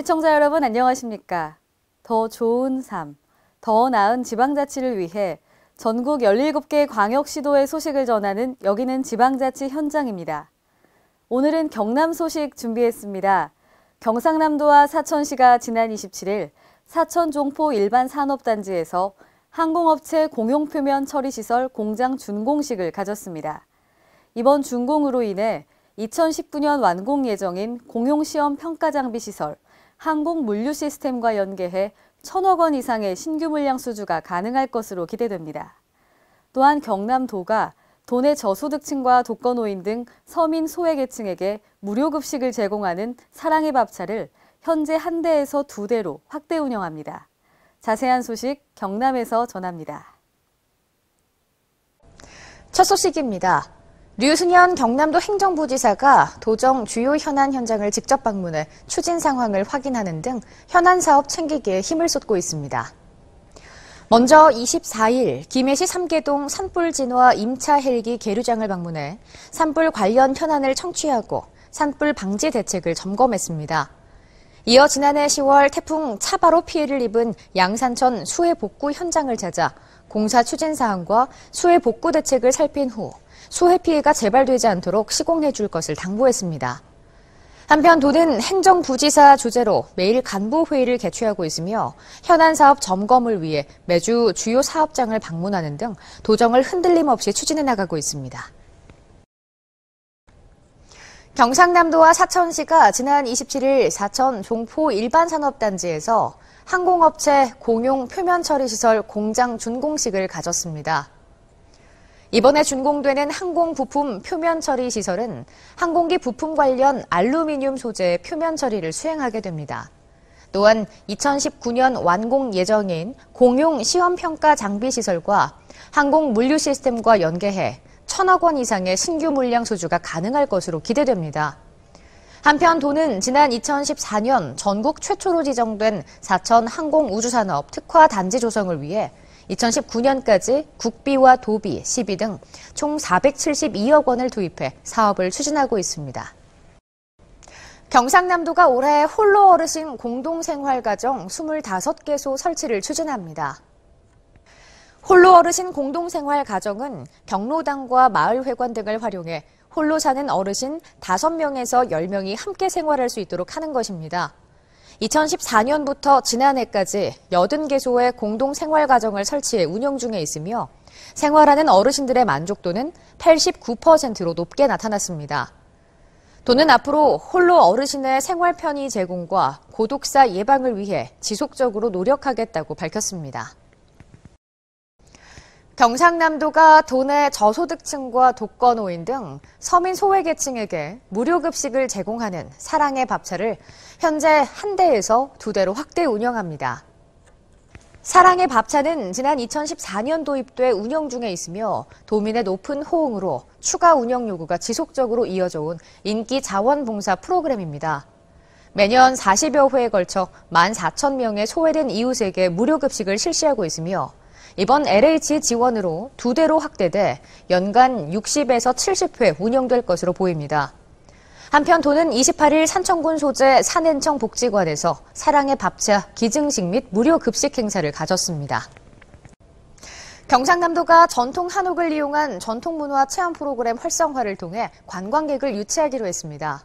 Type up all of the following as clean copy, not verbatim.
시청자 여러분 안녕하십니까? 더 좋은 삶, 더 나은 지방자치를 위해 전국 17개 광역시도의 소식을 전하는 여기는 지방자치 현장입니다. 오늘은 경남 소식 준비했습니다. 경상남도와 사천시가 지난 27일 사천 종포 일반산업단지에서 항공업체 공용표면 처리시설 공장 준공식을 가졌습니다. 이번 준공으로 인해 2019년 완공 예정인 공용시험 평가장비시설, 항공물류 시스템과 연계해 1,000억 원 이상의 신규 물량 수주가 가능할 것으로 기대됩니다. 또한 경남도가 도내 저소득층과 독거노인 등 서민 소외계층에게 무료 급식을 제공하는 사랑의 밥차를 현재 1대에서 2대로 확대 운영합니다. 자세한 소식 경남에서 전합니다. 첫 소식입니다. 류순현 경남도 행정부지사가 도정 주요 현안 현장을 직접 방문해 추진 상황을 확인하는 등 현안 사업 챙기기에 힘을 쏟고 있습니다. 먼저 24일 김해시 삼계동 산불 진화 임차 헬기 계류장을 방문해 산불 관련 현안을 청취하고 산불 방지 대책을 점검했습니다. 이어 지난해 10월 태풍 차바로 피해를 입은 양산천 수해 복구 현장을 찾아 공사 추진 사항과 수해 복구 대책을 살핀 후 수해 피해가 재발되지 않도록 시공해 줄 것을 당부했습니다. 한편 도는 행정부지사 주재로 매일 간부 회의를 개최하고 있으며 현안 사업 점검을 위해 매주 주요 사업장을 방문하는 등 도정을 흔들림 없이 추진해 나가고 있습니다. 경상남도와 사천시가 지난 27일 사천 종포 일반산업단지에서 항공업체 공용 표면 처리시설 공장 준공식을 가졌습니다. 이번에 준공되는 항공 부품 표면 처리 시설은 항공기 부품 관련 알루미늄 소재의 표면 처리를 수행하게 됩니다. 또한 2019년 완공 예정인 공용 시험평가 장비 시설과 항공 물류 시스템과 연계해 1,000억 원 이상의 신규 물량 수주가 가능할 것으로 기대됩니다. 한편 도는 지난 2014년 전국 최초로 지정된 사천 항공우주산업 특화 단지 조성을 위해 2019년까지 국비와 도비, 시비 등 총 472억 원을 투입해 사업을 추진하고 있습니다. 경상남도가 올해 홀로 어르신 공동생활가정 25개소 설치를 추진합니다. 홀로 어르신 공동생활가정은 경로당과 마을회관 등을 활용해 홀로 사는 어르신 5명에서 10명이 함께 생활할 수 있도록 하는 것입니다. 2014년부터 지난해까지 80개소의 공동생활가정을 설치해 운영 중에 있으며 생활하는 어르신들의 만족도는 89%로 높게 나타났습니다. 도는 앞으로 홀로 어르신의 생활 편의 제공과 고독사 예방을 위해 지속적으로 노력하겠다고 밝혔습니다. 경상남도가 도내 저소득층과 독거노인 등 서민 소외계층에게 무료 급식을 제공하는 사랑의 밥차를 현재 1대에서 2대로 확대 운영합니다. 사랑의 밥차는 지난 2014년 도입돼 운영 중에 있으며 도민의 높은 호응으로 추가 운영 요구가 지속적으로 이어져 온 인기 자원봉사 프로그램입니다. 매년 40여 회에 걸쳐 14,000명의 소외된 이웃에게 무료 급식을 실시하고 있으며 이번 LH 지원으로 2대로 확대돼 연간 60에서 70회 운영될 것으로 보입니다. 한편 도는 28일 산청군 소재 산엔청 복지관에서 사랑의 밥차 기증식 및 무료 급식 행사를 가졌습니다. 경상남도가 전통 한옥을 이용한 전통문화 체험 프로그램 활성화를 통해 관광객을 유치하기로 했습니다.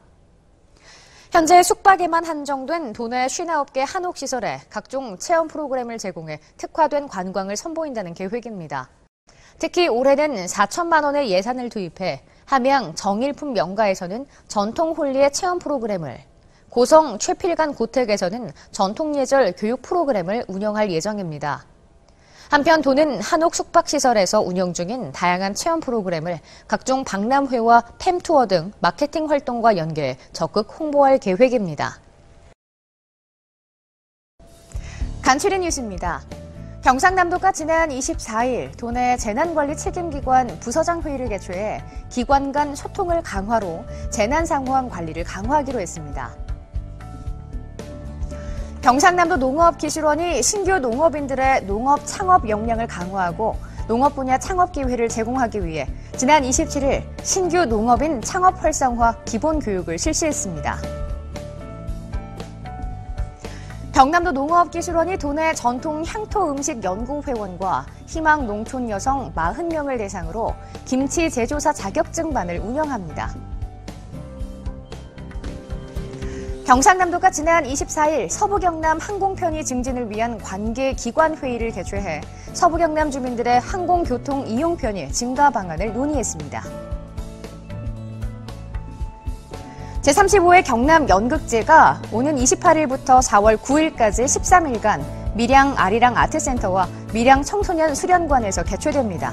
현재 숙박에만 한정된 도내 59개 한옥시설에 각종 체험 프로그램을 제공해 특화된 관광을 선보인다는 계획입니다. 특히 올해는 4천만 원의 예산을 투입해 함양 정일품 명가에서는 전통 홀리의 체험 프로그램을, 고성 최필간 고택에서는 전통 예절 교육 프로그램을 운영할 예정입니다. 한편 도는 한옥 숙박시설에서 운영 중인 다양한 체험 프로그램을 각종 박람회와 템투어 등 마케팅 활동과 연계해 적극 홍보할 계획입니다. 간추린 뉴스입니다. 경상남도가 지난 24일 도내 재난관리 책임기관 부서장 회의를 개최해 기관 간 소통을 강화로 재난상황 관리를 강화하기로 했습니다. 경상남도 농업기술원이 신규 농업인들의 농업 창업 역량을 강화하고 농업 분야 창업 기회를 제공하기 위해 지난 27일 신규 농업인 창업 활성화 기본 교육을 실시했습니다. 경남도 농업기술원이 도내 전통 향토 음식 연구회원과 희망 농촌 여성 40명을 대상으로 김치 제조사 자격증반을 운영합니다. 경상남도가 지난 24일 서부경남 항공편의 증진을 위한 관계기관회의를 개최해 서부경남 주민들의 항공교통 이용 편의 증가 방안을 논의했습니다. 제35회 경남 연극제가 오는 28일부터 4월 9일까지 13일간 밀양 아리랑 아트센터와 밀양 청소년 수련관에서 개최됩니다.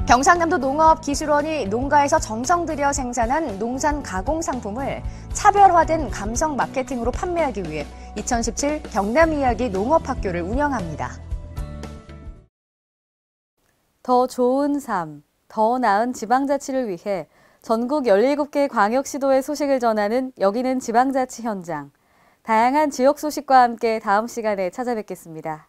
경상남도 농업기술원이 농가에서 정성 들여 생산한 농산 가공 상품을 차별화된 감성 마케팅으로 판매하기 위해 2017 경남이야기 농업학교를 운영합니다. 더 좋은 삶, 더 나은 지방자치를 위해 전국 17개 광역시도의 소식을 전하는 여기는 지방자치 현장. 다양한 지역 소식과 함께 다음 시간에 찾아뵙겠습니다.